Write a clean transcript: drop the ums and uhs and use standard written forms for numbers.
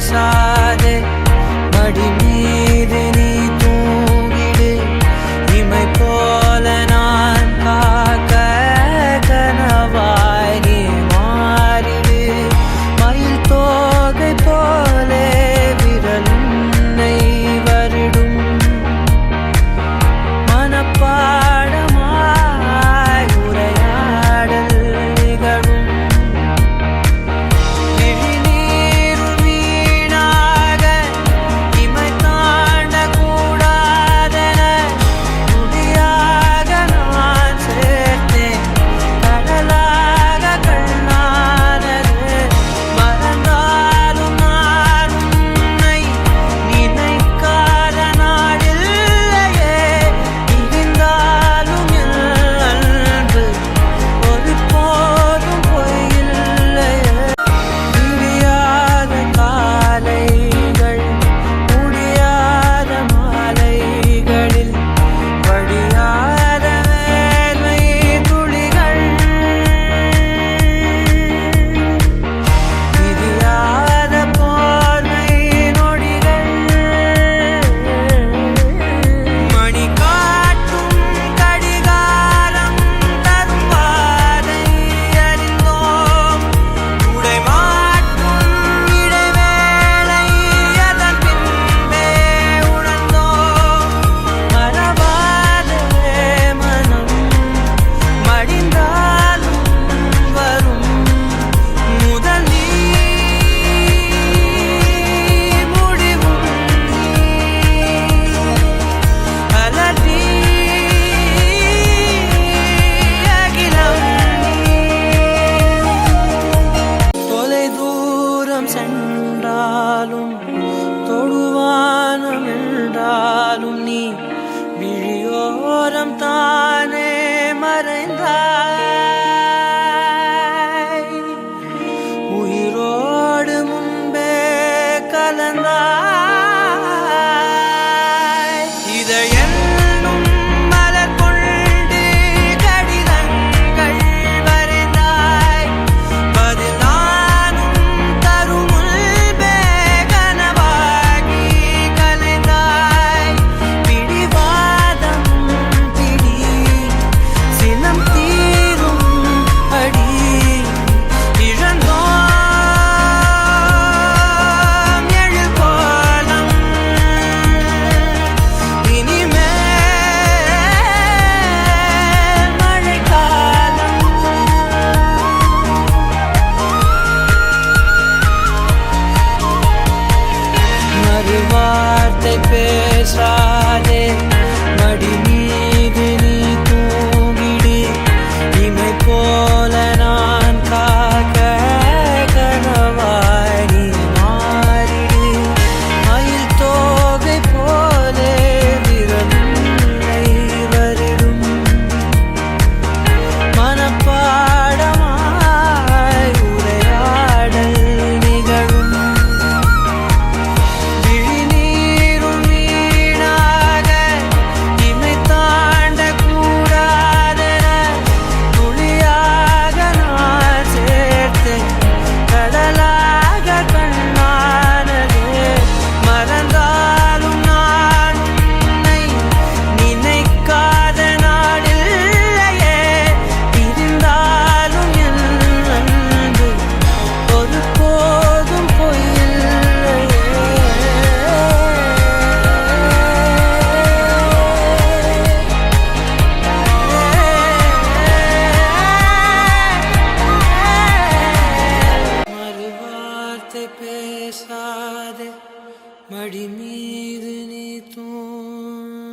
பேசாதே மடி மீது நீ தூங்கிடு இமை போல நான் காக்க கனவாய் நீ மாறிடு மயில் தோகை போலே விரலை வருடும் மனப்பாடமாய் உரையாடல் நிகழும் விழிநீர் வீணாக இமை தாண்ட கூடாதென முடியாக நான் சேர்த்தேன் கடலாக கண்ணானது மறந்தாலும் நான் உன்னை நினைக்காத நாடில்லையே இருந்தாலும் என் அன்பு ஒரு போதும் பொய்யில்லையே விடியாத காலைகள் முடியாத மாலைகளில் வடியாத வேர்வை துளிகள் விரியாத போர்வை நொடிகள் மணி காட்டும் கடிகாரம் தரும் பாதை அறிந்தோம் உடை மாற்றும் இடைவேளை அதன் பின்பே உணர்ந்தோம் மறவாதே மனம் மடிந்தாலும் வரும் முதல் நீ முடிவும் அலறி அகிலம் தொலை தூரம் சென்றாலும் தொடுவானம் என்றாலும் நீ விழியோரம் தானே மறைந்தாய் உயிரோடு முன்பே கலந்தாய் இதழென்னும் மலர் கொண்டு கடிதங்கள் வரைந்தாய் பதில் நானும் தரும் முன்பே கனவாகி கலைந்தாய் பிடிவாதம் பிடி சினம் தீரும் அடி இழந்தோம் எழில் கோலம் இனிமேல் மழைக்காலம் மறுவார்த்தை பேசாதே மடி மீது நீ தூங்கிடு இமை போல நான் காக்க கனவாய் நீ மாறிடு மயில் தோகை போலே விரலை வருடும் மனப்பாடமாய் உரையாடல் நிகழும் விழிநீரும் வீணாக இமை தாண்ட கூடாதென துளியாக நான் சேர்த்தேன் கடலாக கண்ணானது மறந்தாலும் நான் உன்னை நினைக்காத நாடில்லையே இருந்தாலும் என் அன்பு ஒரு போதும் பொய்யில்லையே மறுவார்த்தை பேசாதே மடி மீது நீ தூங்கிடு